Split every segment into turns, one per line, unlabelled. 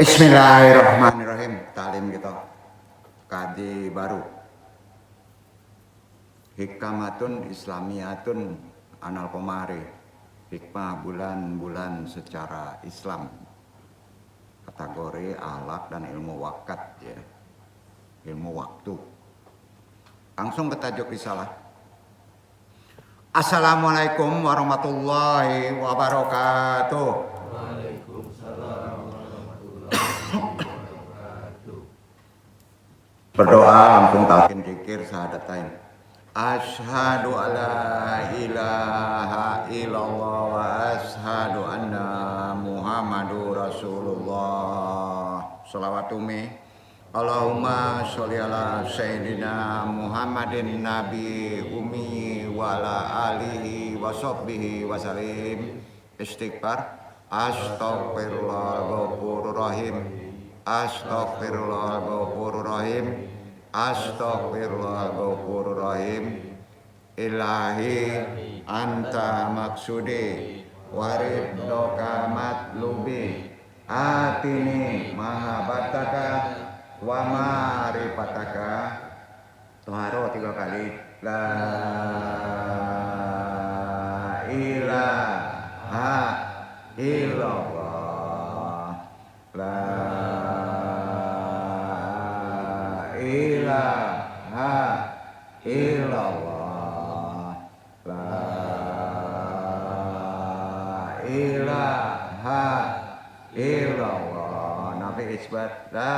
Bismillahirrahmanirrahim. Talim kita kaji baru. Hikamatun Islamiyatun anal komari. Hikmah bulan-bulan secara Islam. Kategori akhlak dan ilmu wakat ya. Ilmu waktu. Langsung ke tajuk risalah. Assalamualaikum warahmatullahi wabarakatuh. Waalaikumsalam warahmatullahi wabarakatuh. Berdoa langsung talqin zikir syahadatain. Asyhadu alla ilaha illallah wa asyhadu anna Muhammadur Rasulullah. Shalawatumi Allahumma sholli ala sayyidina Muhammadin nabi ummi wa ala alihi wa sahbihi wa salim. Istighfar. Astaghfirullahal ghafurur rahim. Astaghfirullahal ghafurur rahim. Astaghfirullahal ghafurur rahim. Ilahi anta maksudi wariddoka matlubi atini mahabataka wa marifataka. Toharo 3 kali. La ilaha illallah. La ilaha illallah. La ilaha illallah. Nabi isbat. La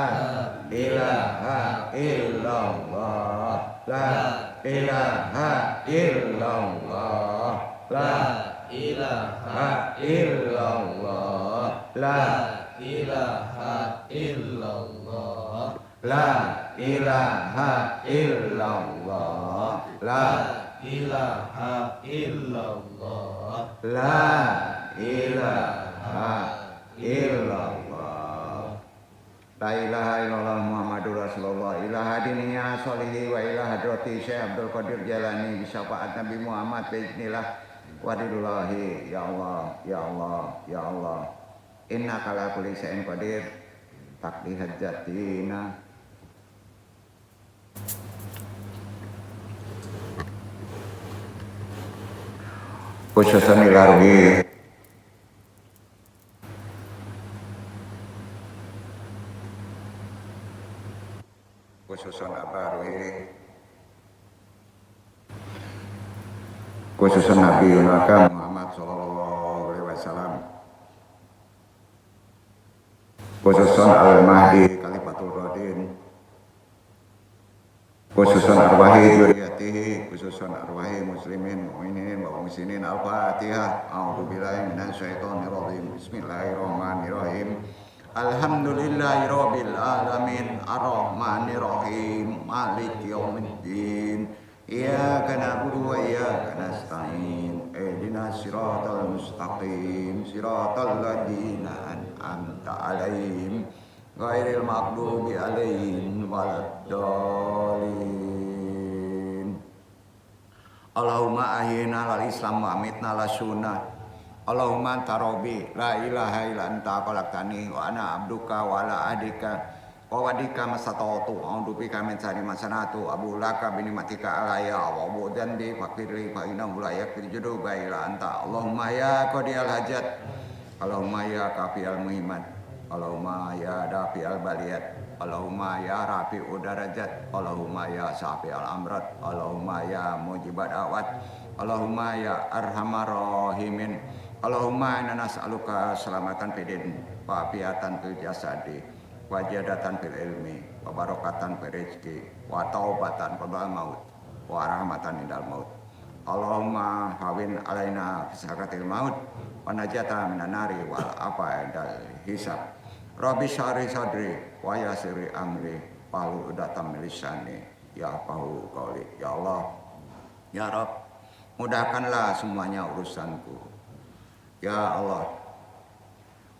ilaha illallah. La ilaha illallah. La ilaha illallah. La ilaha illallah. La ilaha illallah. La ilaha illallah. La ilaha illallah. La ilaha illallah Muhammadur Rasulullah. Ilaha diniya sholihi wa ilaha hadrati Syekh Abdul Qadir Jalani bisyafaat Nabi Muhammad biiznillah wadilullahi. Ya Allah, ya Allah, ya Allah. Innaka ala kulli syai'in qadir. Taqdi hajatina. Khususan ilaruhi khususan abaruhi khususan Nabi Muhammad sallallahu alaihi wasallam, khususan al-mahdi khalifatul radin, khususan arwahi dzurriyyatihi, khususan arwahi muslimin mu'minin wa muslimin. Al-Fatihah. A'udzubillahi minasyaitonir rajim. Bismillahirrahmanirrahim. Alhamdulillahirabbil alamin arrahmanir rahim maliki yaumiddin. Iyyaka na'budu wa iyyaka nasta'in. Ihdinas siratal mustaqim. Siratal ladzina an'amta 'alaihim ghairil maghdubi 'alaihim waladdallin. Allahumma ahyina lal islam wa amitna las sunnah. Allahumma anta rabbi la ilaha illa anta khalaqtani wa ana abduka wa ala ahdika wa wadika masata'tu a'udzu bika min syarri ma sana'tu abu laka bi ni'matika alayya wa bu'dan bi faqirli fa innahu la yaghfiru dzunuba illa anta. Allahumma ya qadiyal hajat. Allahumma ya kafiyal muhimmat. Allahumma ya dafi'al baliyat. Allahumma ya rafi'ud darajat. Allahumma ya syafi'al amrat. Allahumma ya mujibat da'wat. Allahumma ya arhamar rahimin. Allahumma inna nas'aluka selamatan fidin wa afiatan fil jasadi wa jadatan fil ilmi wa barakatan fil rizqi wa taubatan qabla maut wa rahmatan indal maut. Allahumma hawin alaina fisakatil maut wa najatan minan nari wal afa indal hisab. Rabbi syari sadri wa yasiri amri wahlul 'uqdatam min lisani yafqahu qawli. Ya Allah, ya Rabb, mudahkanlah semuanya urusanku. Ya Allah,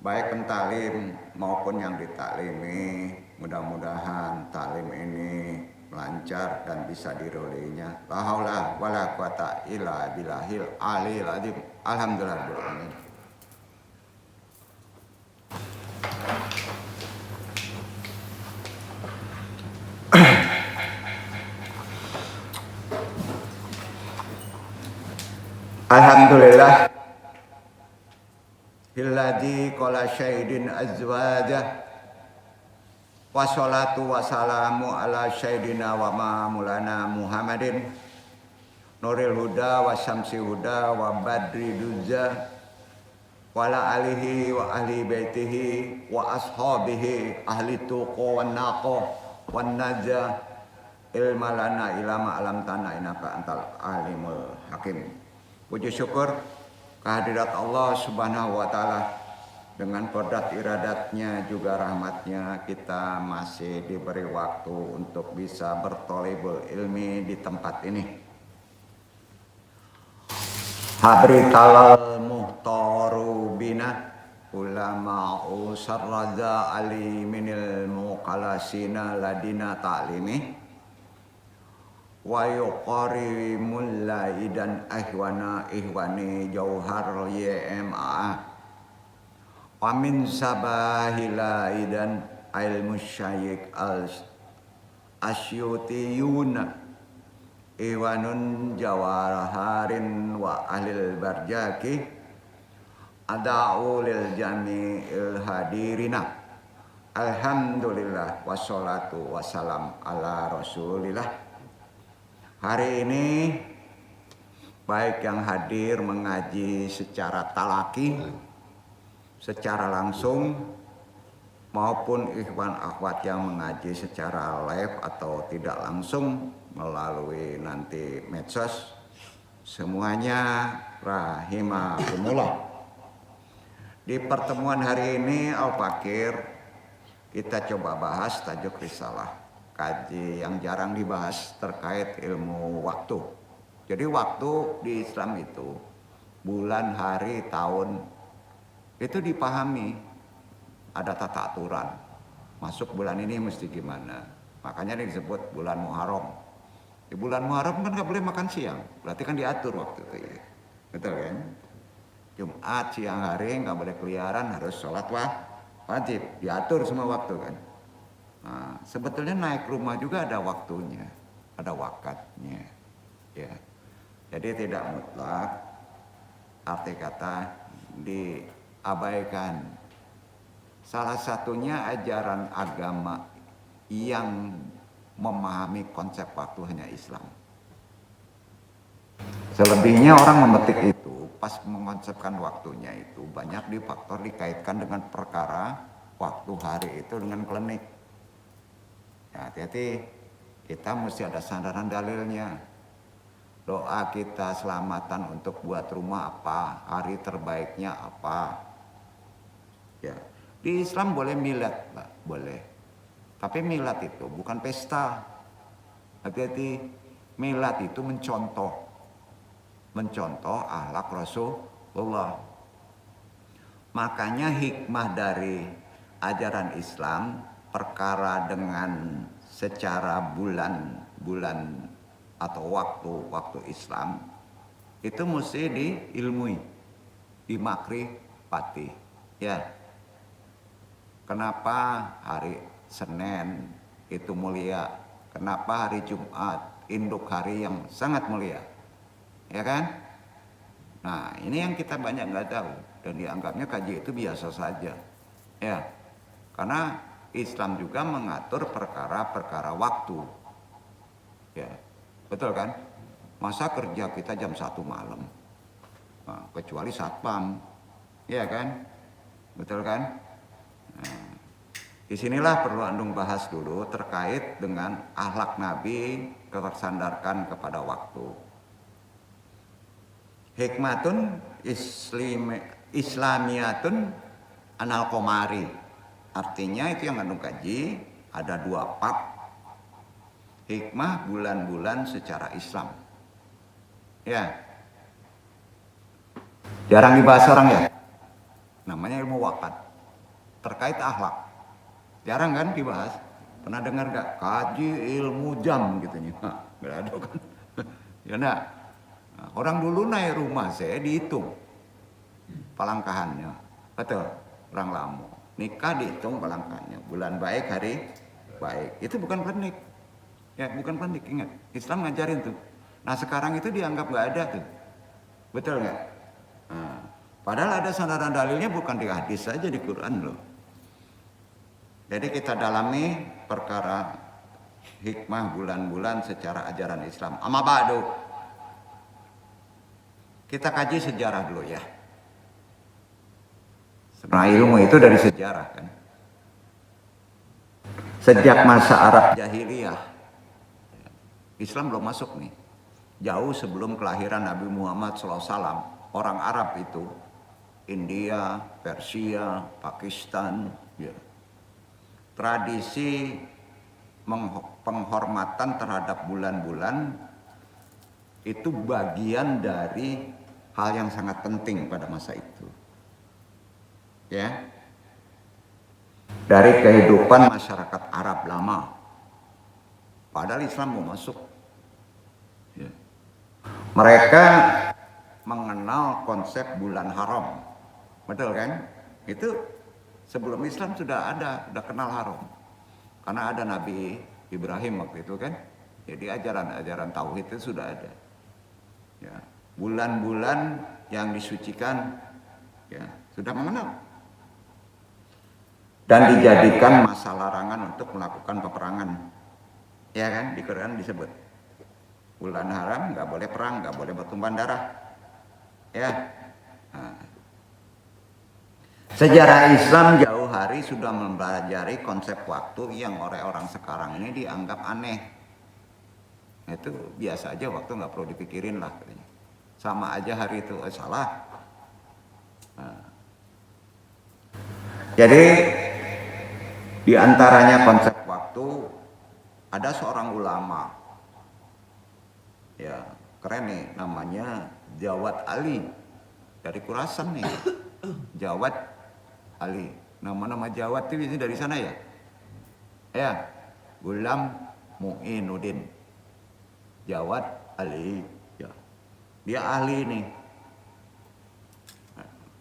baik pentalim maupun yang ditaklimi, mudah-mudahan taklim ini lancar dan bisa diroleinya. La haula wala quwata illa billahil aliyil azim. Alhamdulillah. Alhamdulillah. Hilladzi qala syaidin azwajah. Wassalatu wassalamu ala syaidina wa maulana Muhammadin nuril huda wa syamsi huda wa badri duza wa ala alihi wa ahli baitihi wa ashabihi ahli tuqa wan naqa wan najah ilma lana ilama alam tanah inaka antal alimul hakim. Puji syukur kehadirat Allah Subhanahu wa taala. Dengan kodrat iradatnya juga rahmatnya kita masih diberi waktu untuk bisa bertolibul ilmi di tempat ini. Habri talal muhtaru bina ulama usar raza ali minil muqalasina ladina ta'limi wa yuqari mullai dan ihwana ihwani jauhar YMA. Wamin sabahila idan ilmu syayik al asyutiyuna iwanun jawaraharin wa ahlil barjaki ada'u lil jami'il hadirina. Alhamdulillah wassalatu wassalam ala rasulillah. Hari ini baik yang hadir mengaji secara talaki secara langsung maupun ikhwan akhwat yang mengaji secara live atau tidak langsung melalui nanti medsos, semuanya rahimakumullah. Di pertemuan hari ini Al-Fakir kita coba bahas tajuk risalah kaji yang jarang dibahas terkait ilmu waktu. Jadi waktu di Islam itu bulan, hari, tahun itu dipahami, ada tata aturan. Masuk bulan ini mesti gimana. Makanya ini disebut bulan Muharram. Di bulan Muharram kan nggak boleh makan siang, berarti kan diatur waktu itu ya. Betul kan? Jumat siang hari nggak boleh keliaran, harus sholat wajib, diatur semua waktu kan. Nah, sebetulnya naik rumah juga ada waktunya, ada wakatnya. Ya. Jadi tidak mutlak, arti kata diabaikan. Salah satunya ajaran agama yang memahami konsep waktu hanya Islam. Selebihnya orang memetik itu, pas mengonsepkan waktunya itu banyak faktor dikaitkan dengan perkara waktu hari itu dengan klinik. Ya, hati-hati, kita mesti ada sandaran dalilnya. Doa kita selamatan untuk buat rumah apa, hari terbaiknya apa. Ya, di Islam boleh milad, Pak, boleh. Tapi milad itu bukan pesta. Hati-hati, milad itu mencontoh akhlak Rasulullah. Makanya hikmah dari ajaran Islam perkara dengan secara bulan atau waktu Islam itu mesti diilmui, dimakrifati. Ya, kenapa hari Senin itu mulia? Kenapa hari Jumat induk hari yang sangat mulia? Ya kan? Nah, ini yang kita banyak nggak tahu dan dianggapnya kaji itu biasa saja. Ya, karena Islam juga mengatur perkara-perkara waktu. Ya, betul kan? Masa kerja kita jam 1 malam? Nah, kecuali satpam. Ya kan? Betul kan? Nah, disinilah perlu andung bahas dulu terkait dengan akhlak Nabi tersandarkan kepada waktu. Hikmatun islamiyatun anal komari. Artinya itu yang andung kaji ada 2 bab. Hikmah bulan-bulan secara Islam. Ya. Jarang dibahas orang ya. Namanya ilmu wakat. Terkait akhlak. Jarang kan dibahas. Pernah dengar gak? Kaji ilmu jam gitu nih. Gak ada kan. Ya enggak. Nah, orang dulu naik rumah saya dihitung palangkahannya. Betul. Orang lama. Nikah dihitung palangkahannya. Bulan baik, hari baik. Itu bukan pernik. Ya, bukan pernik, ingat. Islam ngajarin tuh. Nah, sekarang itu dianggap gak ada tuh. Betul gak? Padahal ada sandaran dalilnya bukan di hadis saja, di Quran loh. Jadi kita dalami perkara hikmah bulan-bulan secara ajaran Islam. Amma ba'du. Kita kaji sejarah dulu ya. Nah, ilmu itu dari sejarah kan. Sejak masa Arab jahiliyah, Islam belum masuk nih. Jauh sebelum kelahiran Nabi Muhammad SAW, orang Arab itu, India, Persia, Pakistan, ya, tradisi penghormatan terhadap bulan-bulan itu bagian dari hal yang sangat penting pada masa itu. Ya, dari kehidupan masyarakat Arab lama. Padahal Islam mau masuk. Ya. Mereka mengenal konsep bulan haram. Betul kan? Itu sebelum Islam sudah ada, sudah kenal haram. Karena ada Nabi Ibrahim waktu itu kan. Jadi ajaran-ajaran tauhid itu sudah ada. Ya. Bulan-bulan yang disucikan ya, sudah mengenal. Dan dijadikan masa larangan untuk melakukan peperangan. Ya kan, di Quran disebut. Bulan haram, nggak boleh perang, nggak boleh bertumpahan darah. Ya. Nah. Sejarah Islam jauh hari sudah mempelajari konsep waktu yang oleh orang sekarang ini dianggap aneh. Itu biasa aja, waktu nggak perlu dipikirin lah katanya. Sama aja hari itu salah. Nah. Jadi di antaranya konsep waktu, ada seorang ulama, ya keren nih, namanya Jawad Ali dari Khurasan nih, Jawad Ali. Nama-nama Jawad itu dari sana ya, ya, Gulam Mu'inuddin, Jawad Ali, ya, dia ahli nih,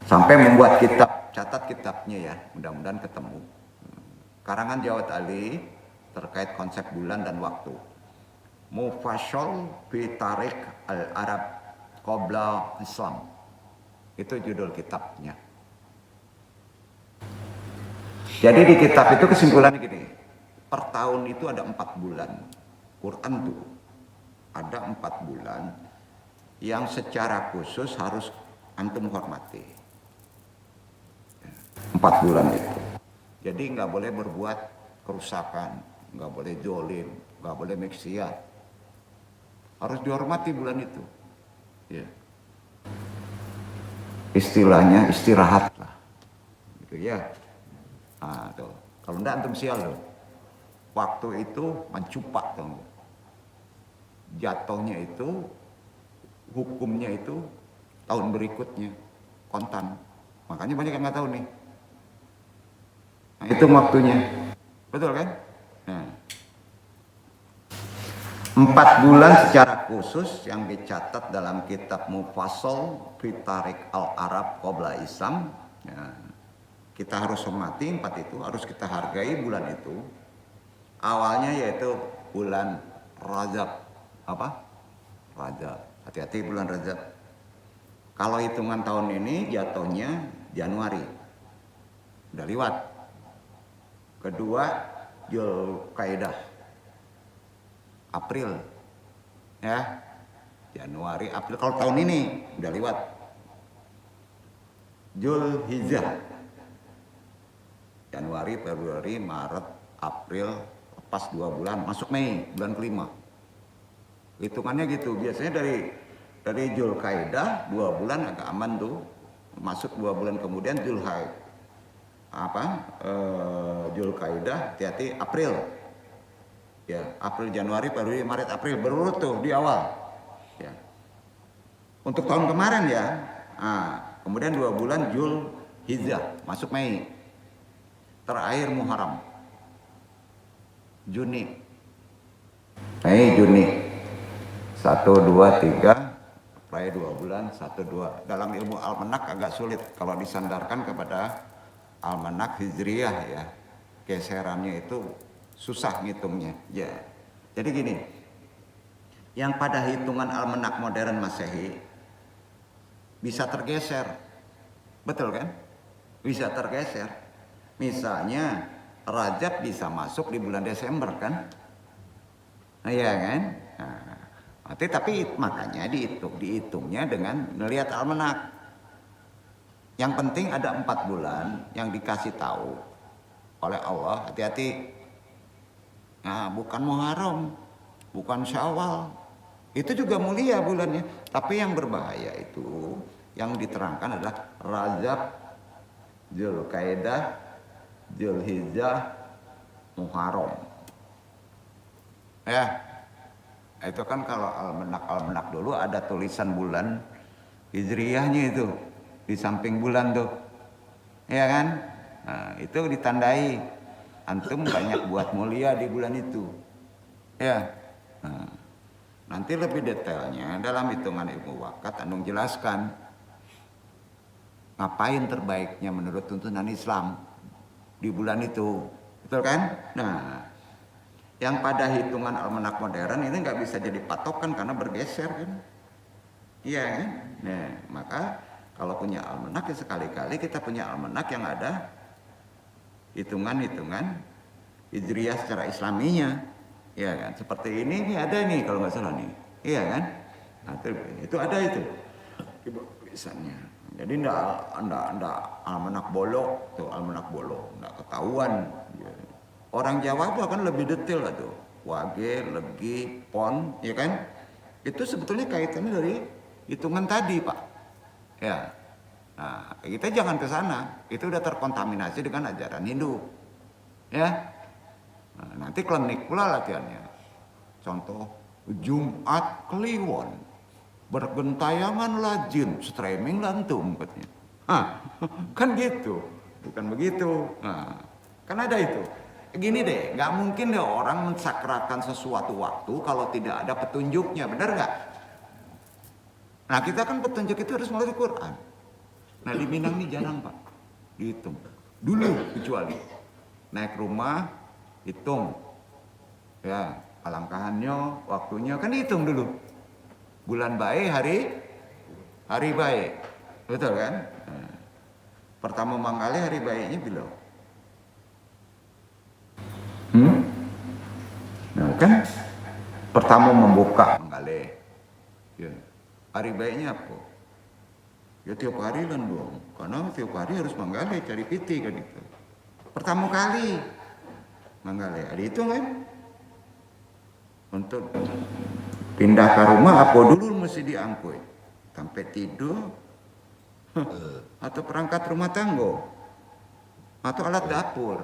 sampai membuat kitab, catat kitabnya ya, mudah-mudahan ketemu. Karangan Jawad Ali terkait konsep bulan dan waktu. Mufassal fi Tarikh al-Arab Qabla Islam. Itu judul kitabnya. Jadi di kitab itu kesimpulannya gini. Per tahun itu ada 4 bulan. Quran tuh ada 4 bulan yang secara khusus harus antum hormati. 4 bulan itu. Jadi nggak boleh berbuat kerusakan, nggak boleh zolim, nggak boleh maksiat. Harus dihormati bulan itu. Ya. Istilahnya istirahat lah, gitu ya. Nah, tuh. Kalau enggak antum sial loh. Waktu itu mencupak tuh. Jatuhnya itu, hukumnya itu tahun berikutnya kontan. Makanya banyak yang nggak tahu nih. Nah, itu waktunya, betul kan? Nah, 4 bulan secara khusus yang dicatat dalam kitab Mufassal fi Tarikh al-Arab Qabla Islam. Nah, kita harus hormati 4 itu, harus kita hargai bulan itu. Awalnya yaitu bulan Rajab. Apa? Rajab. Hati-hati bulan Rajab. Kalau hitungan tahun ini jatuhnya Januari. Udah lewat. Kedua, Zulkaidah, April, ya, Januari, April. Kalau tahun ini udah lewat. Zulhijjah, Januari, Februari, Maret, April, lepas 2 bulan, masuk Mei, bulan kelima. Hitungannya gitu. Biasanya dari Zulkaidah 2 bulan agak aman tuh, masuk 2 bulan kemudian Zulkaidah, hati-hati April. Ya, April, Januari, Februari, Maret, April berurut tuh di awal. Ya. Untuk tahun kemarin ya. Nah, kemudian 2 bulan Zulhijjah, masuk Mei. Terakhir Muharram. Juni. Mei, Juni. 1, 2, 3, terakhir 2 bulan, 1, 2. Dalam ilmu almanak agak sulit kalau disandarkan kepada almanak Hijriyah ya, geserannya itu susah ngitungnya ya. Jadi gini, yang pada hitungan almanak modern Masehi bisa tergeser Betul kan? Bisa tergeser. Misalnya Rajab bisa masuk di bulan Desember kan? Iya kan? Nah, tapi makanya dihitungnya dengan melihat almanak. Yang penting ada 4 bulan yang dikasih tahu oleh Allah, hati-hati. Nah, bukan Muharram, bukan Syawal. Itu juga mulia bulannya, tapi yang berbahaya itu yang diterangkan adalah Rajab, Dzulqa'dah, Dzulhijjah, Muharram. Ya, itu kan kalau almanak dulu ada tulisan bulan Hijriyahnya itu di samping bulan tuh, ya kan? Nah, itu ditandai antum banyak buat mulia di bulan itu, ya. Nah, nanti lebih detailnya dalam hitungan ilmu wakat Andung jelaskan ngapain terbaiknya menurut tuntunan Islam di bulan itu, betul kan? Nah, yang pada hitungan almanak modern ini nggak bisa jadi patokan karena bergeser kan, iya kan? Nah, maka kalau punya almanak ya sekali-kali kita punya almanak yang ada hitungan-hitungan Hijriyah secara Islaminya, ya kan? Seperti ini ada nih kalau nggak salah nih, iya kan? Nah, itu ada itu tulisannya. Jadi ndak almanak bolok tuh, almanak bolok ndak ketahuan. Orang Jawa tuh kan lebih detail lah tuh, wage, legi, pon, ya kan? Itu sebetulnya kaitannya dari hitungan tadi, Pak. Ya. Nah, kita jangan ke sana. Itu udah terkontaminasi dengan ajaran Hindu. Ya. Nah, nanti klinik pula latihannya. Contoh, Jumat Kliwon. Bergentayanganlah jin, streaming lantum katanya. Kan gitu. Bukan begitu. Nah, kan ada itu. Gini deh, nggak mungkin deh orang mensakrakan sesuatu waktu kalau tidak ada petunjuknya, benar nggak? Nah, kita kan petunjuk itu harus melalui Quran. Nah, di Minang ini jarang, Pak. Dihitung. Dulu kecuali. Naik rumah, hitung. Ya, alangkahannya, waktunya, kan dihitung dulu. Bulan baik, hari baik. Betul kan? Nah, pertama mangkali hari baiknya bila? Nah, kan? Pertama membuka mangkali. Ya. Hari baiknya apa? Ya tiap hari kan dong, karena tiap hari harus manggali cari piti kan itu. Pertama kali manggali, ada itu kan? Untuk pindah ke rumah apa dulu mesti diangkut? Sampai tidur, atau perangkat rumah tangga, atau alat dapur.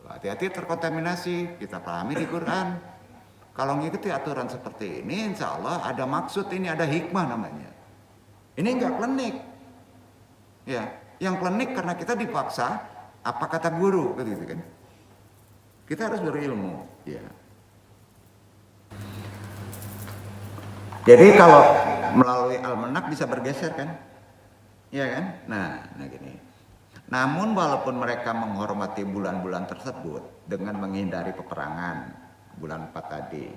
Hati-hati terkontaminasi, kita pahami di Quran. Kalau ngikuti aturan seperti ini, insya Allah ada maksud, ini ada hikmah namanya. Ini enggak klinik. Ya, yang klinik karena kita dipaksa apa kata guru gitu kan. Kita harus berilmu, ya. Jadi kalau melalui almanak bisa bergeser kan? Iya kan? Nah gini. Namun walaupun mereka menghormati bulan-bulan tersebut dengan menghindari peperangan bulan 4 tadi,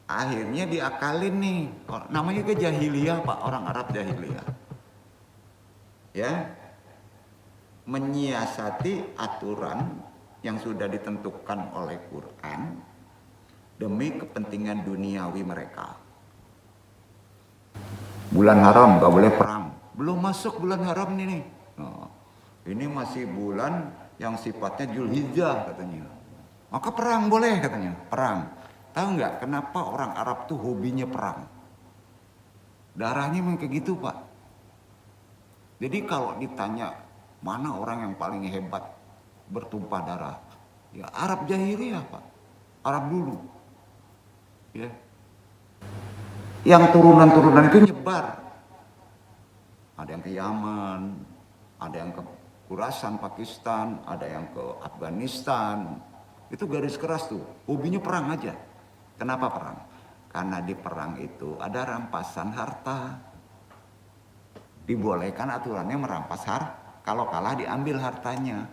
akhirnya diakalin nih, namanya ke jahiliyah Pak, orang Arab jahiliyah. Ya, menyiasati aturan yang sudah ditentukan oleh Quran demi kepentingan duniawi mereka. Bulan haram gak boleh perang, belum masuk bulan haram nih. Nah, ini masih bulan yang sifatnya Dzulhijjah katanya. Maka perang boleh katanya, perang. Tahu nggak kenapa orang Arab tuh hobinya perang? Darahnya memang kayak gitu Pak. Jadi kalau ditanya mana orang yang paling hebat bertumpah darah, ya Arab jahiliyah Pak, Arab dulu. Ya. Yang turunan-turunan itu nyebar. Ada yang ke Yaman, ada yang ke Khurasan Pakistan, ada yang ke Afghanistan. Itu garis keras tuh, hobinya perang aja. Kenapa perang? Karena di perang itu ada rampasan harta. Dibolehkan aturannya merampas harta. Kalau kalah diambil hartanya.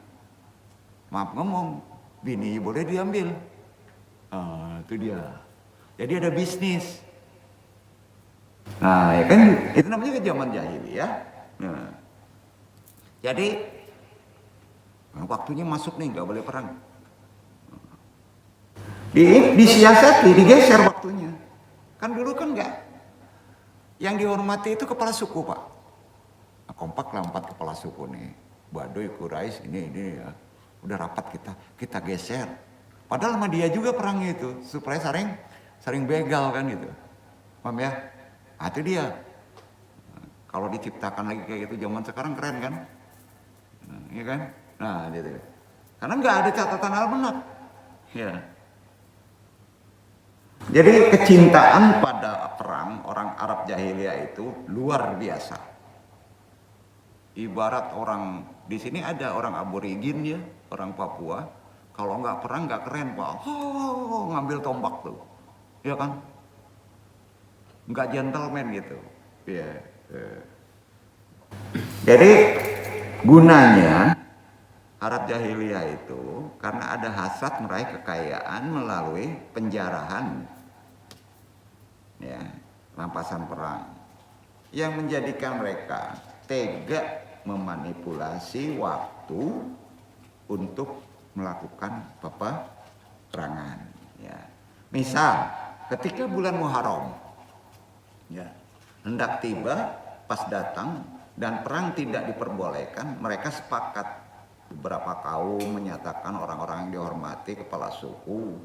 Maaf ngomong, bini boleh diambil. Itu dia. Jadi ada bisnis. Nah ya kan, itu namanya ke zaman jahiliyah. Nah, jadi waktunya masuk nih, nggak boleh perang. Disiasati, digeser waktunya. Kan dulu kan nggak. Yang dihormati itu kepala suku, Pak. Nah, kompak lah 4 kepala suku nih. Baduy, Quraisy, ini ya. Udah rapat kita geser. Padahal sama dia juga perangnya itu supaya saling begal kan gitu. Paham ya? Nah, itu dia. Kalau diciptakan lagi kayak gitu zaman sekarang keren kan? Iya kan? Nah, gitu. Karena nggak ada catatan almanak. Ya. Jadi kecintaan pada perang orang Arab jahiliyah itu luar biasa. Ibarat orang di sini ada orang aborigin ya, orang Papua. Kalau nggak perang nggak keren, Pak. Oh, ngambil tombak tuh, ya kan? Nggak gentleman gitu. Ya. Jadi gunanya Arab jahiliyah itu karena ada hasrat meraih kekayaan melalui penjarahan, ya, rampasan perang, yang menjadikan mereka tega memanipulasi waktu untuk melakukan peperangan. Ya. Misal, ketika bulan Muharram, ya, hendak tiba, pas datang dan perang tidak diperbolehkan, mereka sepakat. Beberapa kaum menyatakan orang-orang yang dihormati kepala suku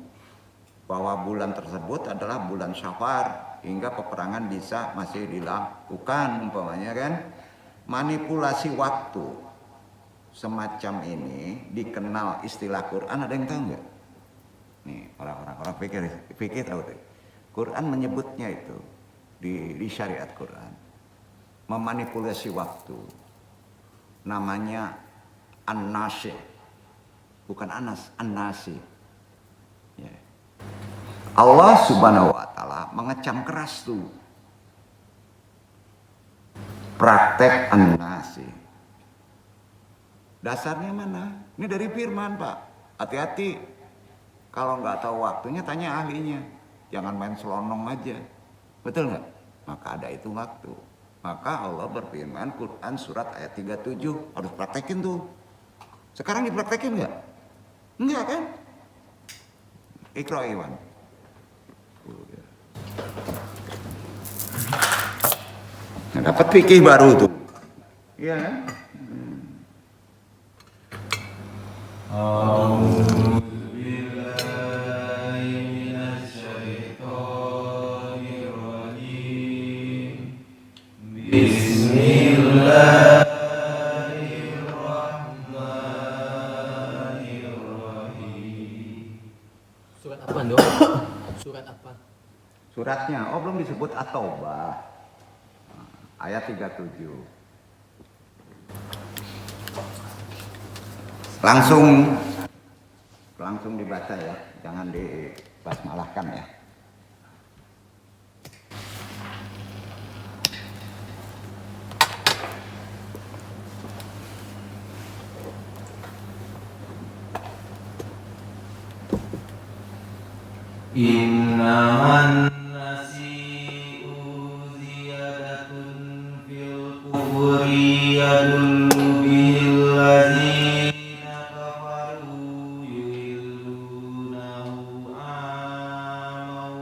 bahwa bulan tersebut adalah bulan Syafar hingga peperangan bisa masih dilakukan umpamanya kan. Manipulasi waktu semacam ini dikenal istilah Quran, ada yang tahu nggak? Nih orang pikir tahu deh. Quran menyebutnya itu di syariat Quran memanipulasi waktu, namanya An-Nasi, bukan Anas, An-Nasi. Ya. Allah Subhanahu wa Ta'ala mengecam keras tuh praktek An-Nasi. Dasarnya mana? Ini dari firman, Pak. Hati-hati. Kalau nggak tahu waktunya tanya ahlinya. Jangan main selonong aja. Betul nggak? Maka ada itu waktu. Maka Allah berfirman Quran surat ayat 37 harus praktekin tuh. Sekarang dipraktekin nggak? Enggak kan? Iqra Iwan. Nah, dapat fikih baru tuh. Iya kan?
Surat apa dong? Surat apa?
Suratnya, belum disebut At-Taubah. Ayat 37. Langsung dibaca ya, jangan dibasmalahkan ya.
Innaman nasi'u ziyadatun fil kufri yadullu bil ladzina kafaru yuhillunahu aman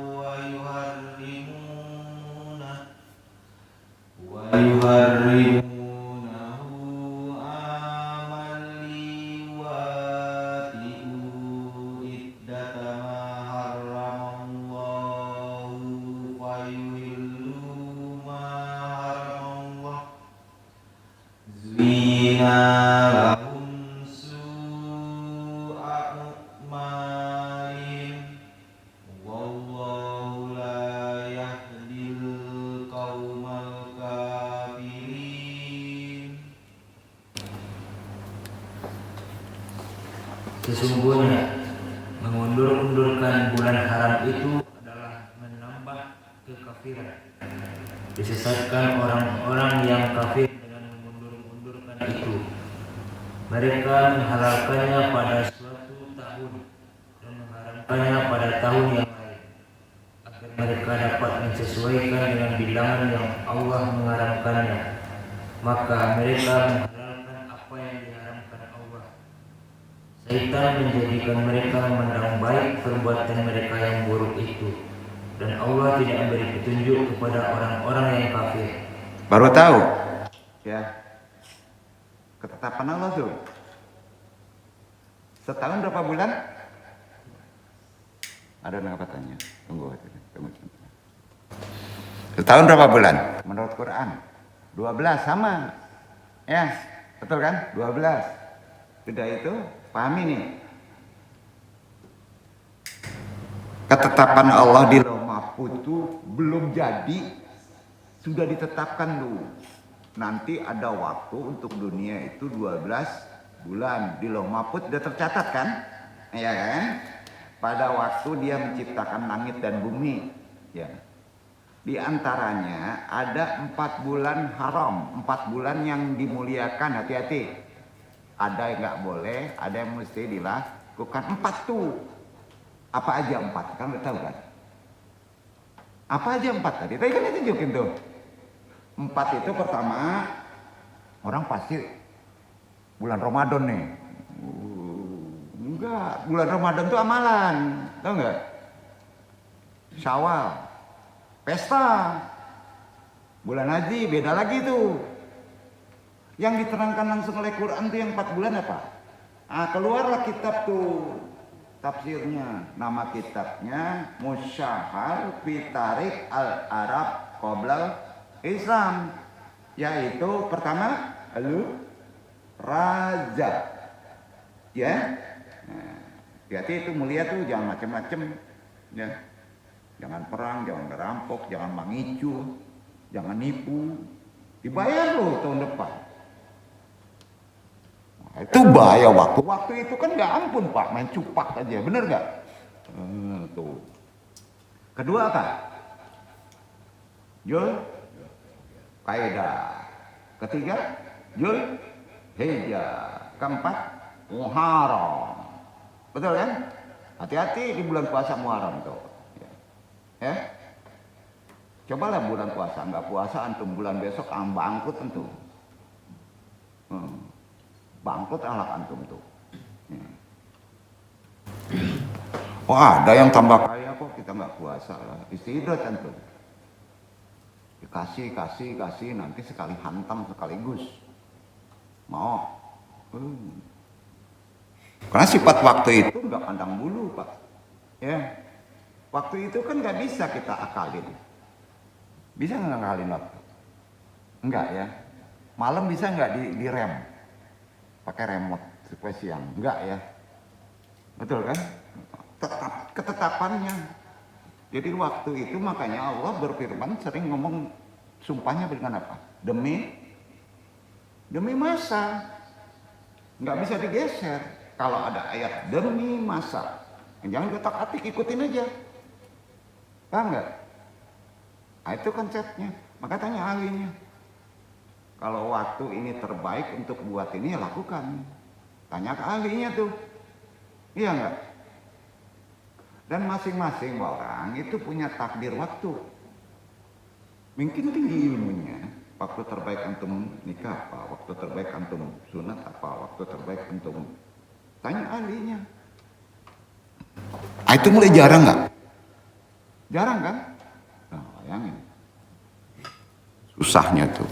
wa yuharrimunahu aman liwati'u iddata lahum su'a'malihim wallahu la yahdil qaumal kafirin. Sesungguhnya mengundur-undurkan bulan haram itu adalah menambah kekafiran. Disesatkan orang-orang yang kafir dengan mengundur-undurkan itu. Mereka menghalalkannya pada suatu tahun dan mengharamkannya pada tahun yang lain, agar mereka dapat menyesuaikan dengan bilangan yang Allah mengharamkannya. maka mereka menghalalkan apa yang diharamkan Allah. Syaitan menjadikan mereka memandang baik perbuatan mereka yang buruk itu, dan Allah tidak memberi petunjuk kepada orang-orang yang kafir.
Baru tahu, ya, ketetapan Allah tuh. Setahun berapa bulan? Ada nggak tanya? Tunggu. Setahun berapa bulan? Menurut Quran 12 sama. Ya, betul kan? 12. Sudah itu, pahami nih. Ketetapan Allah di Lauh Mahfuz itu belum jadi, sudah ditetapkan dulu. Nanti ada waktu untuk dunia itu 12 bulan. Di Lauh Mahfuz sudah tercatat kan? Ya kan? Pada waktu dia menciptakan langit dan bumi. Ya. Di antaranya ada 4 bulan haram, 4 bulan yang dimuliakan, hati-hati. Ada yang nggak boleh, ada yang mesti dilakukan. 4 tuh. Apa aja 4? Kan nggak tahu kan? Apa aja 4 tadi? Tadi kan ditunjukin tuh. 4 itu pertama, orang pasti bulan Ramadan nih. Enggak, bulan Ramadan itu amalan, tahu nggak? Syawal, pesta. Bulan haji beda lagi tuh. Yang diterangkan langsung oleh Quran tuh yang 4 bulan apa? Keluarlah kitab tuh tafsirnya. Nama kitabnya Musyahar fi Tarikh al-Arab Qoblal Islam, yaitu pertama Rajab. Ya. Hati-hati itu mulia tuh, jangan macem-macem ya. Jangan perang, jangan ngerampok, jangan mangicu, jangan nipu. Dibayar loh tahun depan. Nah, itu bahaya waktu. Waktu itu kan nggak ampun Pak, main cupak aja, bener nggak? Tuh. Kedua apa? Jul Kaidah. Ketiga Jul Hijjah. Keempat Muharram. Betul kan? Hati-hati di bulan puasa Muharram tuh. Ya. Cobalah bulan puasa, nggak puasa antum bulan besok bangkrut antum. Bangkrut ahlak antum tuh. Wah, ada yang tambah kaya kok kita nggak puasa lah. Istirahat antum. Kasih nanti sekali hantam sekaligus. Mau. Karena sifat waktu itu nggak pandang bulu Pak. Ya. Waktu itu kan nggak bisa kita akalin. Bisa nggak ngakalin waktu? Enggak ya. Malam bisa nggak direm? Pakai remote supaya siang? Enggak ya. Betul kan? Tetap ketetapannya. Jadi waktu itu makanya Allah berfirman sering ngomong sumpahnya dengan apa? Demi masa. Nggak bisa digeser. Kalau ada ayat demi masa, jangan kotak-atik, ikutin aja. Paham nggak? Nah, itu konsepnya. Maka tanya ahlinya. Kalau waktu ini terbaik untuk buat ini, ya lakukan. Tanya ke ahlinya tuh. Iya nggak? Dan masing-masing orang itu punya takdir waktu. Mungkin tinggi ilmunya. Waktu terbaik antum nikah apa? Waktu terbaik antum sunat apa? Waktu terbaik antum. Tanya ahlinya. Itu mulai jarang nggak? Jarang kan? Nah, bayangin. Susahnya tuh.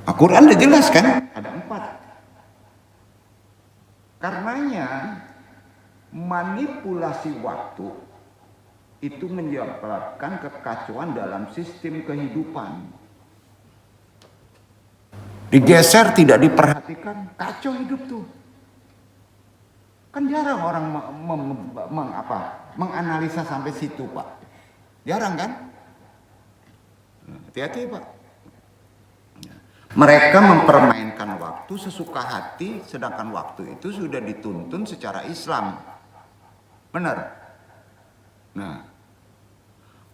Al-Quran udah jelas kan? Ada 4. Karenanya manipulasi waktu itu menyebabkan kekacauan dalam sistem kehidupan. Digeser, tidak diperhatikan, kacau hidup tuh. Kan jarang orang menganalisa sampai situ Pak. Jarang kan? Hati-hati Pak. Mereka mempermainkan waktu sesuka hati, sedangkan waktu itu sudah dituntun secara Islam. Benar? Nah,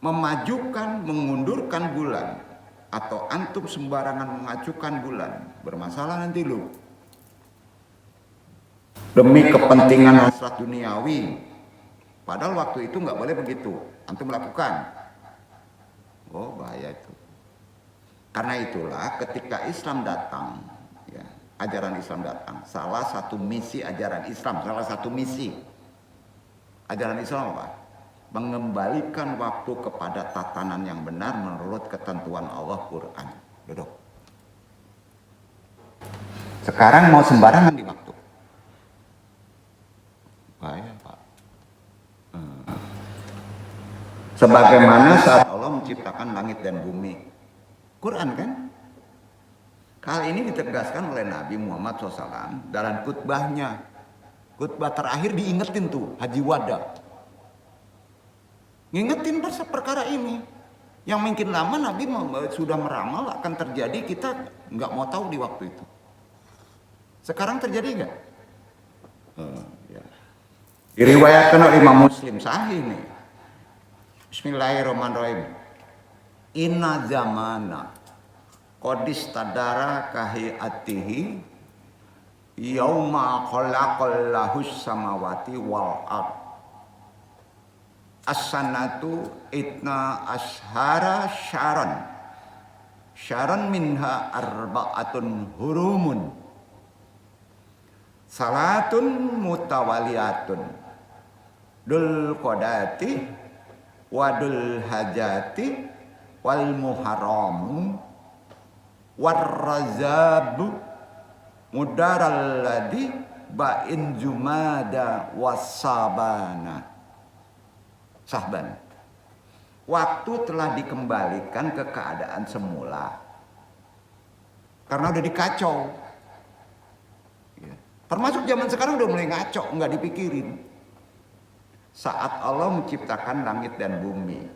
memajukan, mengundurkan bulan, atau antum sembarangan mengajukan bulan, bermasalah nanti lu. Demi kepentingan hasrat duniawi. Padahal waktu itu nggak boleh begitu. Antum lakukan. Oh bahaya itu. Karena itulah ketika Islam datang, ya, ajaran Islam datang, salah satu misi ajaran Islam, ajaran Islam apa? Mengembalikan waktu kepada tatanan yang benar menurut ketentuan Allah Quran. Duduk. Sekarang mau sembarangan di waktu. Bahaya, Pak. Sebagaimana saat Allah menciptakan langit dan bumi. Quran kan? Hal ini ditegaskan oleh Nabi Muhammad SAW dalam khutbahnya. Khutbah terakhir diingetin tuh, Haji Wada. Ngingetin perkara ini. Yang mungkin lama Nabi sudah meramal akan terjadi, kita nggak mau tahu di waktu itu. Sekarang terjadi nggak? Ya. Diriwayatkan oleh Imam Muslim, sahih nih. Bismillahirrahmanirrahim. Inna zamana qadis tadara kahiatihi yauma khalaqal lahus samawati wal ard. As-sanatu itna ashara syaran. Syaran minha arba'atun hurumun. Salatun mutawaliyatun. Dul qadati wadul hajati wal muharramu warrazabu mudaral ladhi ba'in jumada wasabana. Sahban. Waktu telah dikembalikan ke keadaan semula. Karena udah dikacau. Ya. Termasuk zaman sekarang udah mulai ngaco, nggak dipikirin. Saat Allah menciptakan langit dan bumi,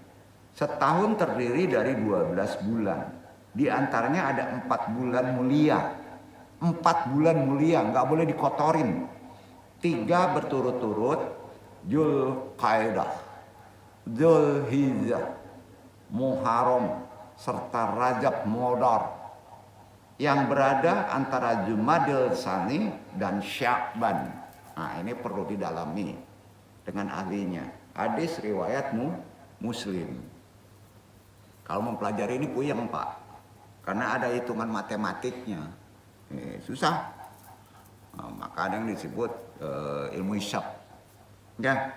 setahun terdiri dari 12 bulan. Di antaranya ada 4 bulan mulia. 4 bulan mulia, nggak boleh dikotorin. 3 berturut-turut, Dzulqa'dah, Dzulhijjah, Muharram, serta Rajab Modar yang berada antara Jumadil Tsani dan Sya'ban. Nah, ini perlu didalami dengan ahlinya. Hadis riwayatmu Muslim. Kalau mempelajari ini puyeng, Pak, karena ada hitungan matematiknya. Susah. Nah, maka ada yang disebut ilmu hisab. Ya.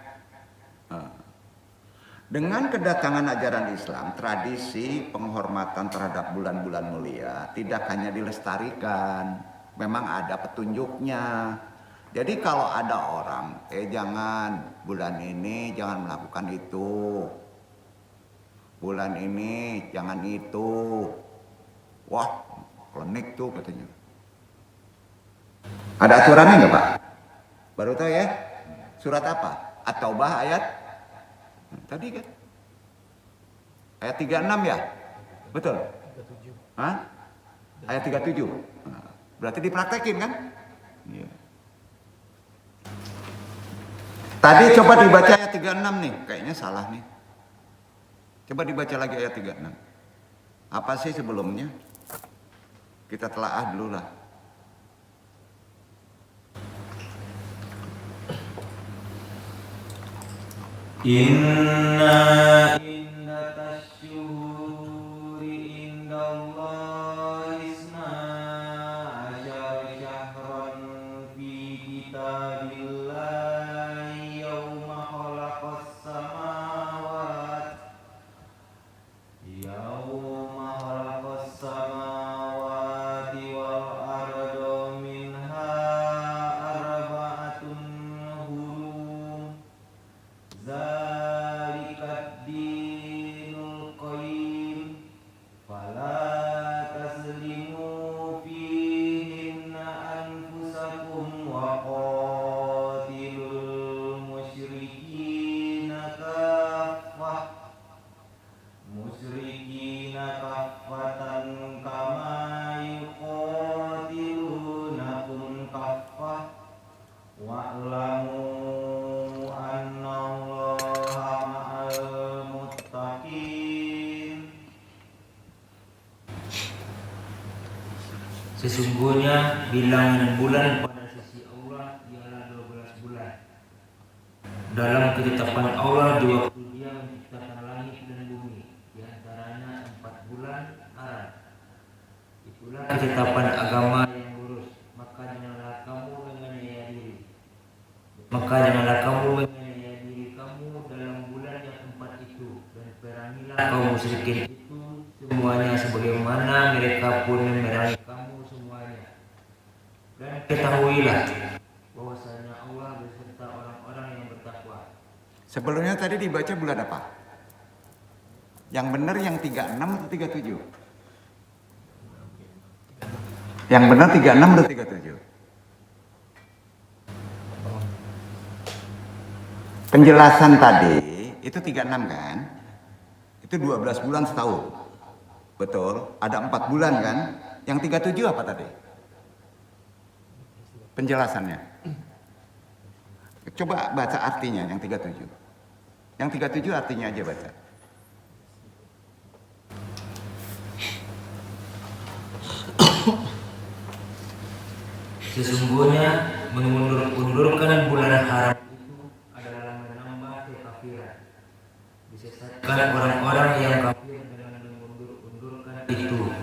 Dengan kedatangan ajaran Islam, tradisi penghormatan terhadap bulan-bulan mulia tidak hanya dilestarikan, memang ada petunjuknya. Jadi kalau ada orang, jangan bulan ini jangan melakukan itu, bulan ini jangan itu, wah klinik tuh katanya. Ada aturannya nggak, Pak? Baru tahu ya? Surat apa? At-Taubah ayat tadi kan? Ayat 36 ya? Betul?
37.
Hah? Ayat 37. Nah, berarti dipraktekin kan? Iya. Tadi coba dibaca ayat 36 nih. Kayaknya salah nih. Coba dibaca lagi ayat 36. Apa sih sebelumnya? Kita telaah dulu lah.
Inna tasyuri indallahi isna asyara syahran fi kitabillahi yawma khalaqas samawati wal arda minha arba'atun hurum. Zalikat dinul qayyim fala taslimu fihinna anfusakum wa qatilul musyrikina kaffatan kama yuqatilunakum kaffah wa'lamu sesungguhnya bilangan bulan pada sisi Allah ialah 12 bulan. Dalam ketetapan Allah di waktu Dia menciptakan langit dan bumi, di antaranya 4 bulan Arab itulah ketetapan agama yang lurus. Maka janganlah kamu menganiaya diri kamu dalam bulan yang keempat itu, dan perangilah kaum musyrikin itu semuanya sebagaimana mereka pun memerangi kamu semuanya. Dan ketahuilah bahwasanya Allah beserta orang-orang yang bertakwa.
Sebelumnya tadi dibaca bulan apa? Yang benar yang 36 atau 37? Yang benar 36 atau 37? Penjelasan tadi itu 36 kan? Itu 12 bulan setahun. Betul, ada 4 bulan kan? Yang 37 apa tadi? Penjelasannya. Coba baca artinya yang 37. Yang 37 artinya aja baca.
Sesungguhnya mengundur-undurkan bulan haram itu adalah menambah kekafiran. Disesatkan orang-orang yang kafir dengan mengundur-undurkan itu.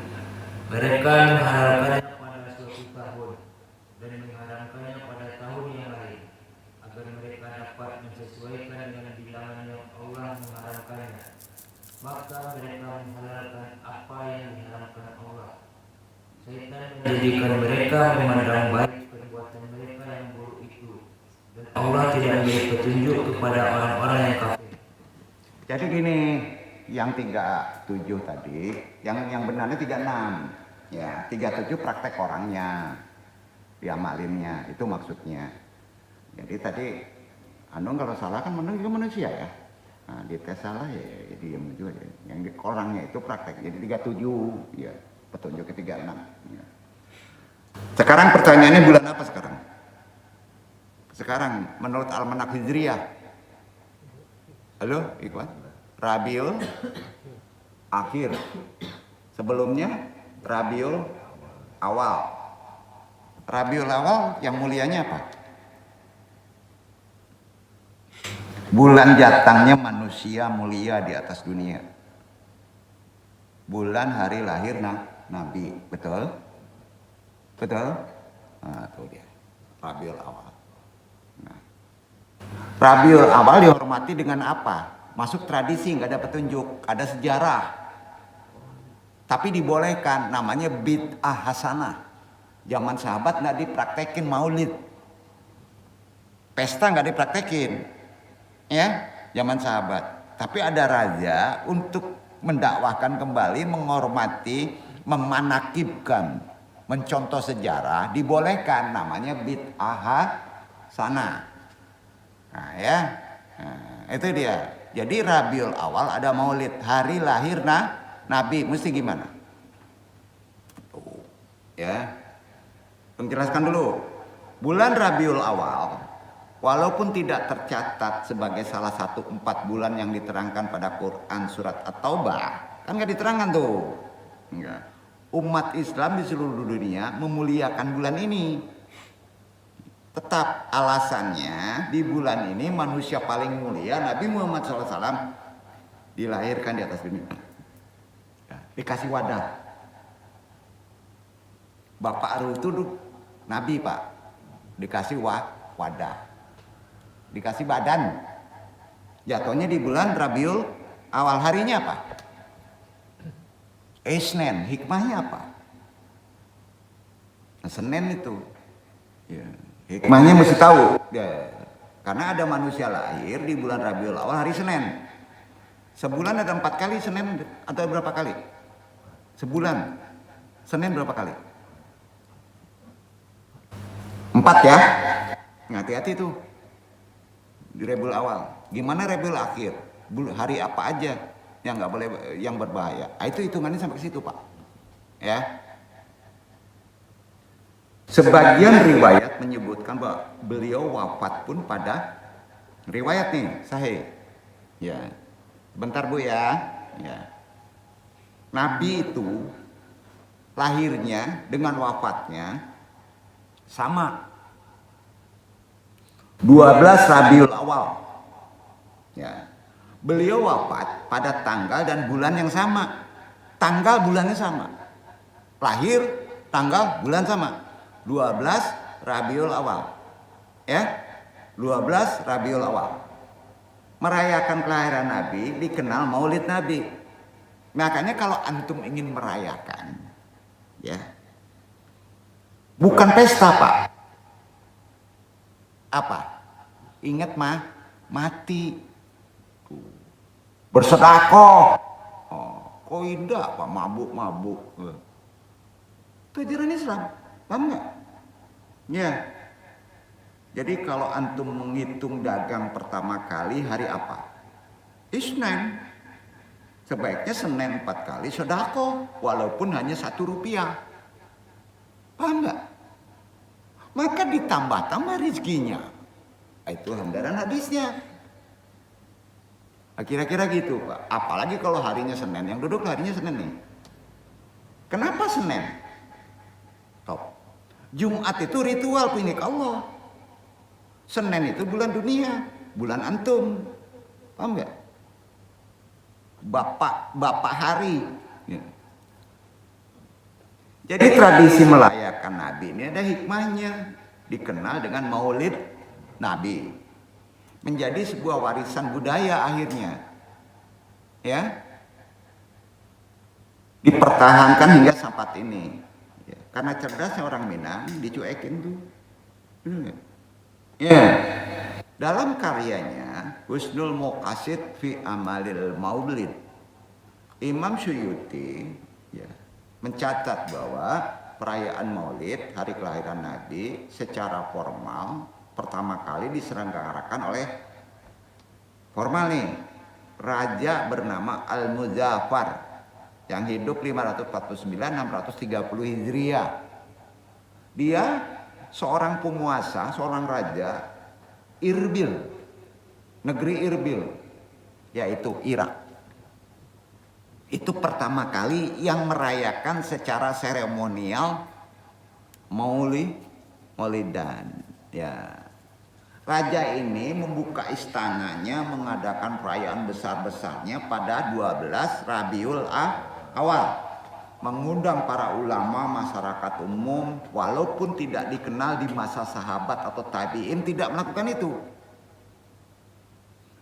Mereka menghalalkannya pada suatu tahun dan mengharamkannya pada tahun yang lain, agar mereka dapat menyesuaikan dengan bilangan yang Allah mengharamkannya. Maka mereka menghalalkan apa yang diharamkan Allah. Syaitan menjadikan mereka memandang baik perbuatan mereka yang buruk itu, dan Allah tidak memberi petunjuk kepada orang-orang yang kafir.
Jadi gini, yang 37 tadi, yang benarnya 36. Ya, 37 praktek orangnya, diamalinnya, itu maksudnya. Jadi tadi, kalau salah kan juga manusia ya. Nah, dites salah ya diam juga ya. Yang di orangnya itu praktek, jadi 37, ya, petunjuknya 36. Ya. Sekarang pertanyaannya bulan apa sekarang? Sekarang menurut Almanak Hijriah. Halo, Ikhwan? Rabiul Akhir. Sebelumnya Rabiul Awal. Rabiul Awal yang mulianya apa? Bulan datangnya manusia mulia di atas dunia. Bulan hari lahir Nabi, betul? Betul? Nah, itu dia. Rabiul Awal. Nah. Rabiul Awal dihormati dengan apa? Masuk tradisi, nggak ada petunjuk, ada sejarah. Tapi dibolehkan, namanya bid'ah hasanah. Zaman sahabat nggak dipraktekin maulid. Pesta nggak dipraktekin. Ya, zaman sahabat. Tapi ada raja untuk mendakwahkan kembali, menghormati, memanakibkan, mencontoh sejarah, dibolehkan, namanya bid'ah hasanah. Nah ya, nah, itu dia. Jadi Rabiul Awal ada maulid, hari lahir Nabi, mesti gimana? Tuh, ya. Menjelaskan dulu. Bulan Rabiul Awal, walaupun tidak tercatat sebagai salah satu 4 bulan yang diterangkan pada Quran surat At-Taubah, kan nggak diterangkan tuh. Enggak. Umat Islam di seluruh dunia memuliakan bulan ini. Tetap alasannya di bulan ini manusia paling mulia Nabi Muhammad SAW dilahirkan di atas dunia. Ya, dikasih wadah. Bapak Arul itu Nabi Pak, dikasih wadah, dikasih badan. Jatuhnya di bulan Rabiul Awal, harinya apa? Senin, hikmahnya apa? Nah, Senin itu. Ya. Hikmahnya mesti tahu ya, karena ada manusia lahir di bulan Rabiul Awal hari Senin. Sebulan ada 4 kali Senin, atau berapa kali? Sebulan Senin berapa kali? 4 ya. Hati-hati tuh di Rabiul Awal. Gimana Rabiul Akhir? Hari apa aja yang nggak boleh, yang berbahaya? Itu hitungannya sampai ke situ Pak. Ya. Sebagian riwayat menyebutkan bahwa beliau wafat pun pada riwayat nih, sahih. Ya. Bentar Bu ya. Ya. Nabi itu lahirnya dengan wafatnya sama. 12 Rabiul Awal. Ya. Beliau wafat pada tanggal dan bulan yang sama. Tanggal bulannya sama. Lahir tanggal bulan sama. 12 Rabiul Awal. Ya. 12 Rabiul Awal. Merayakan kelahiran Nabi dikenal Maulid Nabi. Makanya kalau antum ingin merayakan, ya, bukan pesta Pak. Apa? Ingat mati. Bersedekah. Oh, kok indah Pak, mabuk-mabuk. Itu ajaran Islam, paham nggak? Ya. Jadi kalau antum menghitung dagang pertama kali hari apa? Isnin. Sebaiknya Senin 4 kali sedekah, walaupun hanya Rp1. Paham nggak? Maka ditambah-tambah rezekinya. Itu handaran hadisnya. Kira-kira gitu Pak. Apalagi kalau harinya Senin, yang duduk harinya Senin nih. Kenapa Senin? Top. Jumat itu ritual milik Allah. Senin itu bulan dunia, bulan antum. Paham nggak? Bapak hari. Ya. Jadi tradisi merayakan Nabi ini ada hikmahnya. Dikenal dengan Maulid Nabi. Menjadi sebuah warisan budaya akhirnya. Ya. Dipertahankan hingga saat ini. Ya. Karena cerdasnya orang Minang dicuekin tuh. Ya. Dalam karyanya Husnul Muqasid fi Amalil Maulid, Imam Suyuti ya, mencatat bahwa perayaan Maulid hari kelahiran Nabi secara formal pertama kali diselenggarakan oleh formal nih raja bernama Al-Muzaffar yang hidup 549-630 Hijriah. Dia seorang penguasa, seorang raja Irbil, negeri Irbil, yaitu Irak. Itu pertama kali yang merayakan secara seremonial Maulidan. Ya, raja ini membuka istananya, mengadakan perayaan besar-besarnya pada 12 Rabiul Awal. Mengundang para ulama, masyarakat umum, walaupun tidak dikenal di masa sahabat atau tabi'in, tidak melakukan itu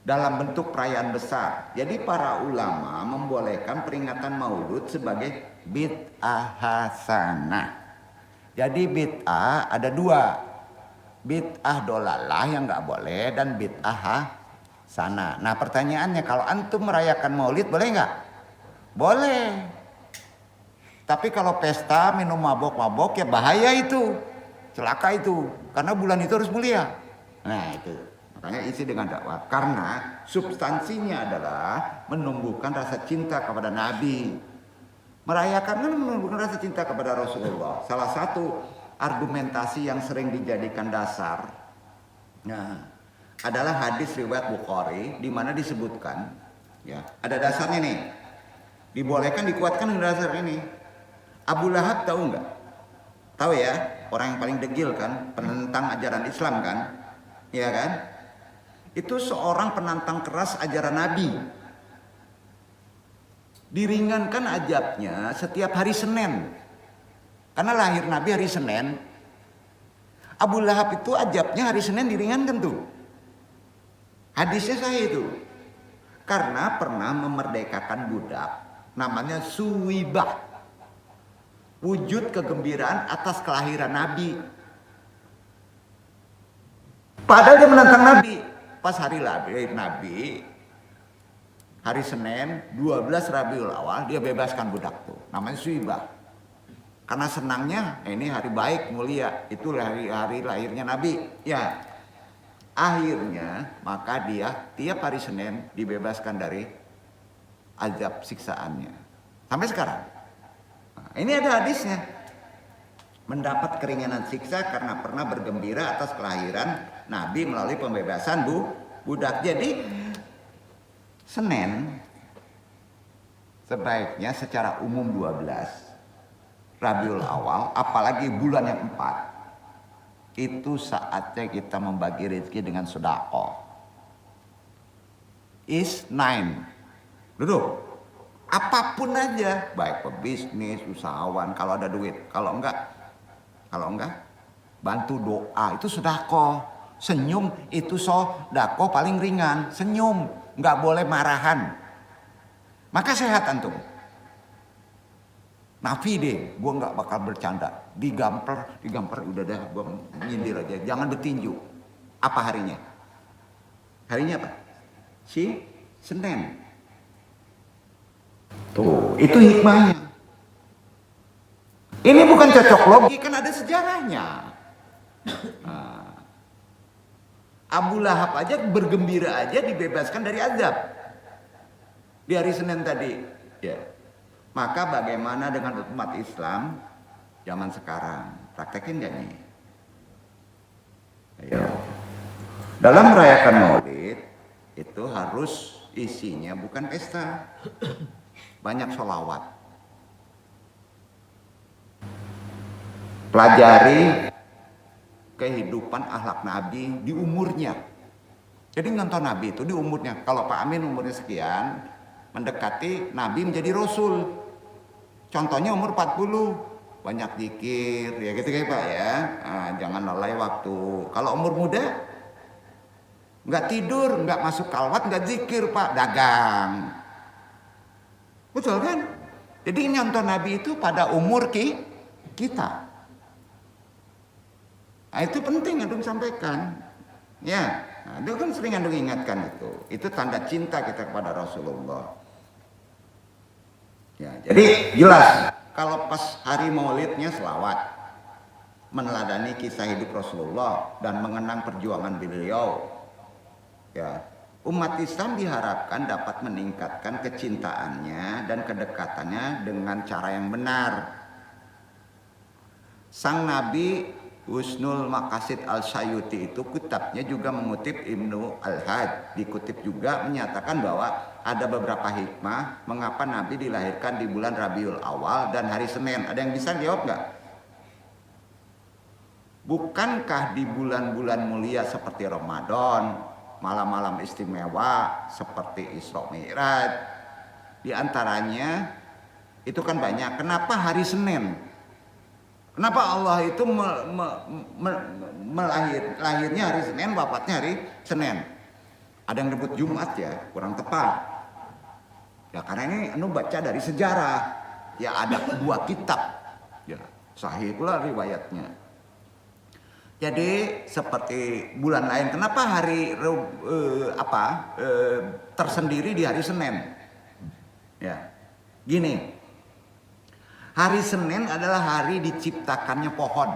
dalam bentuk perayaan besar. Jadi para ulama membolehkan peringatan Maulud sebagai bid'ah hasanah. Jadi bid'ah ada dua, bid'ah dolalah yang nggak boleh dan bid'ah hasanah. Nah pertanyaannya, kalau antum merayakan Maulid boleh nggak? Boleh. Tapi kalau pesta minum mabok-mabok ya bahaya itu, celaka itu, karena bulan itu harus mulia. Nah itu, makanya isi dengan dakwah, karena substansinya adalah menumbuhkan rasa cinta kepada Nabi. Merayakan kan menumbuhkan rasa cinta kepada Rasulullah. Salah satu argumentasi yang sering dijadikan dasar, nah, adalah hadis riwayat Bukhari di mana disebutkan, ya, ada dasarnya nih, dibolehkan dikuatkan dengan dasar ini. Abu Lahab tahu nggak? Tahu ya, orang yang paling degil kan, penentang ajaran Islam kan, ya kan? Itu seorang penantang keras ajaran Nabi. Diringankan ajabnya setiap hari Senin, karena lahir Nabi hari Senin. Abu Lahab itu ajabnya hari Senin diringankan tuh. Hadisnya saya itu, karena pernah memerdekakan budak, namanya Suwibah. Wujud kegembiraan atas kelahiran Nabi. Padahal dia menantang Nabi. Pas hari lahir Nabi, hari Senin 12 Rabiul Awal, dia bebaskan budak tuh, namanya Suwibah. Karena senangnya ini hari baik mulia, itu hari lahirnya Nabi. Ya, akhirnya maka dia tiap hari Senin dibebaskan dari azab siksaannya sampai sekarang. Nah, ini ada hadisnya, mendapat keringanan siksa karena pernah bergembira atas kelahiran Nabi melalui pembebasan budak. Jadi Senin sebaiknya secara umum 12 Rabiul Awal, apalagi bulan yang 4, itu saatnya kita membagi rezeki dengan sedekah. Is 9. Duduk. Apapun aja, baik pebisnis, usahawan, kalau ada duit. Kalau enggak, bantu doa, itu sedekah. Senyum itu sedekah paling ringan, senyum, nggak boleh marahan. Maka sehat antum. Nafi deh, gue nggak bakal bercanda. Digamper, udah dah, gue nyindir aja. Jangan bertinju. Apa harinya? Harinya apa? Senin. Tuh, itu hikmahnya. Ini bukan cocok logi, kan ada sejarahnya. Nah, Abu Lahab aja bergembira aja dibebaskan dari azab di hari Senin tadi. Ya. Maka bagaimana dengan umat Islam zaman sekarang? Praktekin gak nih? Ayo. Dalam merayakan Maulid itu harus isinya bukan pesta, banyak sholawat. Pelajari kehidupan akhlak Nabi di umurnya. Jadi nonton Nabi itu di umurnya. Kalau Pak Amin umurnya sekian, mendekati Nabi menjadi Rasul. Contohnya umur 40, banyak zikir, ya gitu kayak Pak ya. Nah, jangan lalai waktu. Kalau umur muda, nggak tidur, nggak masuk kalwat, nggak zikir Pak, dagang. Betul kan? Jadi nyontoh Nabi itu pada umur kita. Nah, itu penting antum sampaikan. Ya, nah, itu kan sering antum ingatkan itu. Itu tanda cinta kita kepada Rasulullah. Ya, jadi jelas kalau pas hari Maulidnya selawat, meneladani kisah hidup Rasulullah dan mengenang perjuangan beliau. Ya, umat Islam diharapkan dapat meningkatkan kecintaannya dan kedekatannya dengan cara yang benar. Sang Nabi Husnul Maqasid Al-Sayuti itu kitabnya juga mengutip Ibnu Al-Hajj, dikutip juga menyatakan bahwa ada beberapa hikmah mengapa Nabi dilahirkan di bulan Rabiul Awal dan hari Senin. Ada yang bisa jawab nggak? Bukankah di bulan-bulan mulia seperti Ramadan, malam-malam istimewa seperti Isra Mi'raj, di antaranya itu kan banyak. Kenapa hari Senin? Kenapa Allah itu lahirnya hari Senin, wafatnya hari Senin? Ada yang nyebut Jumat ya, kurang tepat. Ya karena ini anu baca dari sejarah. Ya ada dua kitab. Ya, sahih pula riwayatnya. Jadi seperti bulan lain, kenapa hari tersendiri di hari Senin? Ya. Gini. Hari Senin adalah hari diciptakannya pohon.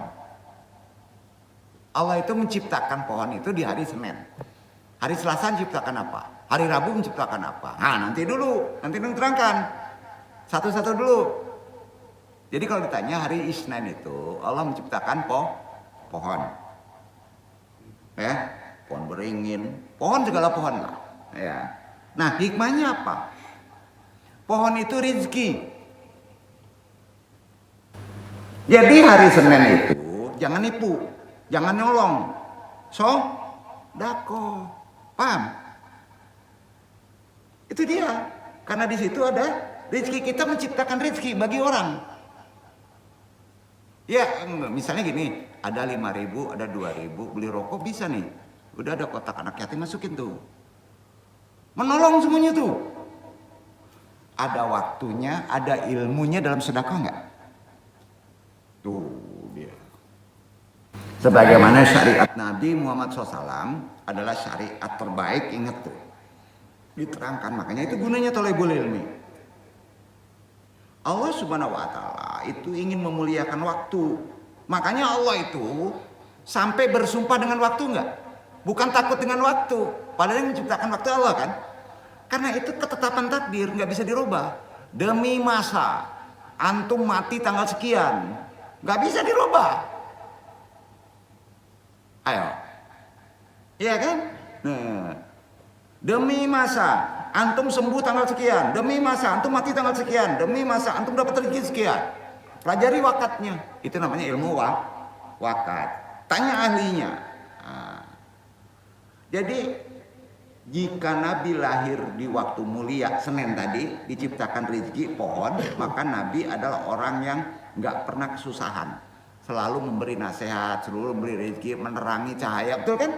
Allah itu menciptakan pohon itu di hari Senin. Hari Selasa menciptakan apa? Hari Rabu menciptakan apa? Nah, nanti terangkan. Satu-satu dulu. Jadi kalau ditanya hari Isnin itu Allah menciptakan pohon. Ya, pohon beringin, pohon segala pohon lah. Ya. Nah, hikmahnya apa? Pohon itu rezeki. Jadi hari Senin itu jangan nipu, jangan nyolong, dako, paham? Itu dia, karena di situ ada rezeki, kita menciptakan rezeki bagi orang. Ya, misalnya gini, ada 5.000, ada 2.000, beli rokok bisa nih, udah ada kotak anak yatim masukin tuh, menolong semuanya tuh. Ada waktunya, ada ilmunya dalam sedekah nggak? Tuh dia. Sebagaimana syariat Nabi Muhammad SAW adalah syariat terbaik, ingat tuh. Diterangkan, makanya itu gunanya thalabul ilmi. Allah Subhanahu wa taala itu ingin memuliakan waktu. Makanya Allah itu sampai bersumpah dengan waktu enggak? Bukan takut dengan waktu. Padahal yang menciptakan waktu Allah kan? Karena itu ketetapan takdir, nggak bisa dirubah. Demi masa antum mati tanggal sekian, nggak bisa dirubah. Ayo, iya kan? Nah, demi masa antum sembuh tanggal sekian, demi masa antum mati tanggal sekian, demi masa antum dapat rezeki sekian. Pelajari wakatnya, itu namanya ilmu wakat. Tanya ahlinya. Nah, jadi Jika Nabi lahir di waktu mulia Senin tadi, diciptakan rezeki pohon, maka Nabi adalah orang yang nggak pernah kesusahan, selalu memberi nasihat, selalu memberi rezeki, menerangi cahaya, betul kan?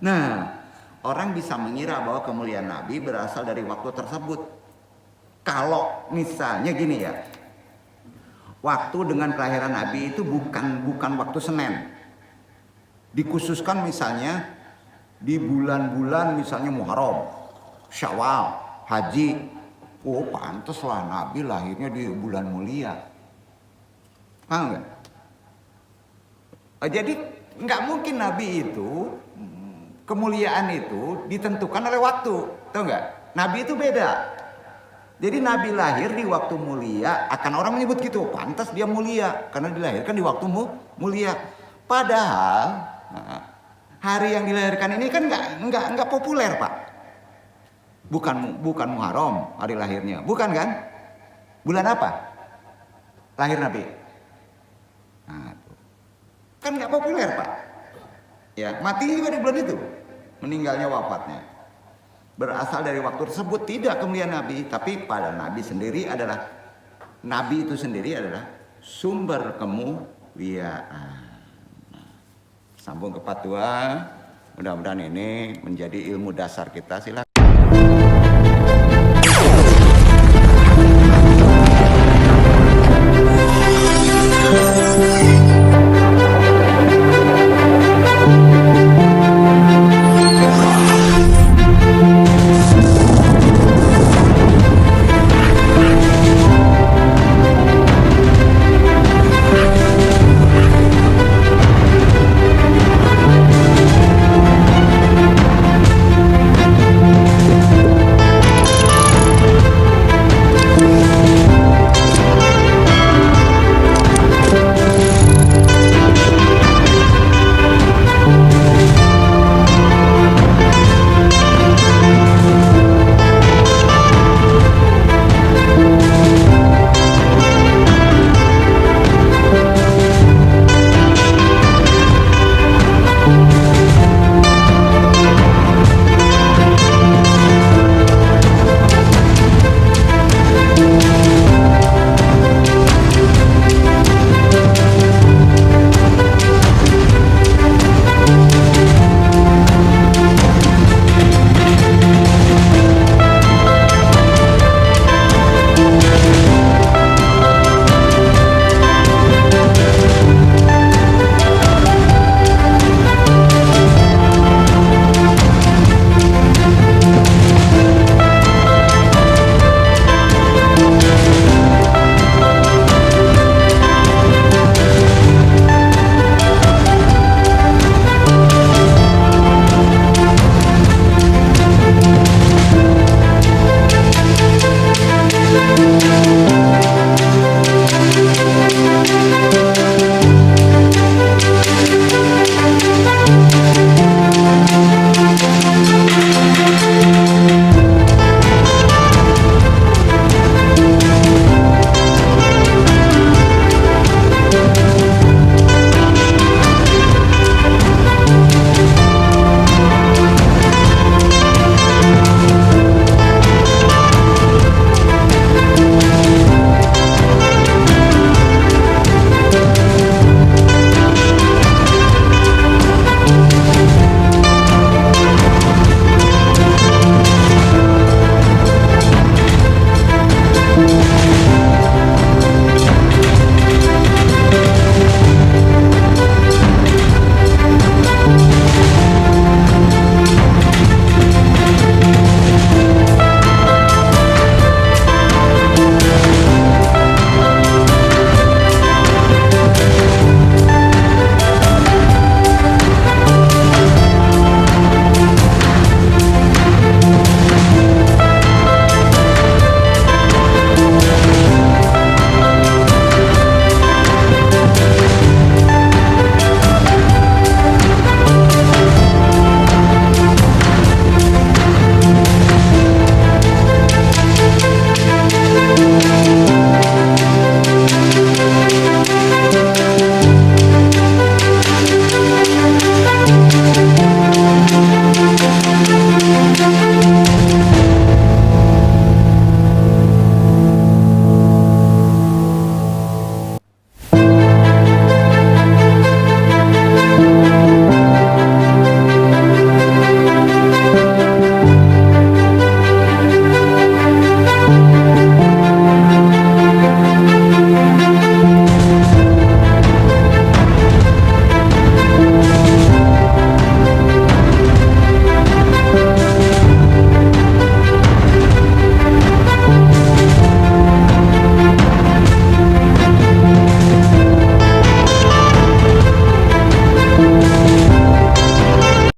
Nah, orang bisa mengira bahwa kemuliaan Nabi berasal dari waktu tersebut. Kalau misalnya gini ya, waktu dengan kelahiran Nabi itu bukan waktu Senin. Dikhususkan misalnya di bulan-bulan misalnya Muharram, Syawal, Haji. Oh, pantaslah Nabi lahirnya di bulan mulia. Paham nggak? Jadi nggak mungkin Nabi itu kemuliaan itu ditentukan oleh waktu, tahu nggak? Nabi itu beda. Jadi Nabi lahir di waktu mulia, akan orang menyebut gitu, pantas dia mulia karena dilahirkan di waktu mulia. Padahal hari yang dilahirkan ini kan nggak populer, Pak. Bukan Muharram hari lahirnya, bukan kan? Bulan apa? Lahir Nabi. Nah, kan nggak populer, Pak. Ya, mati juga di bulan itu, meninggalnya wafatnya. Berasal dari waktu tersebut, tidak kemuliaan Nabi, tapi pada Nabi sendiri adalah Nabi itu sendiri adalah sumber kemuliaan. Sambung ke fatwa, mudah-mudahan ini menjadi ilmu dasar kita. Silakan.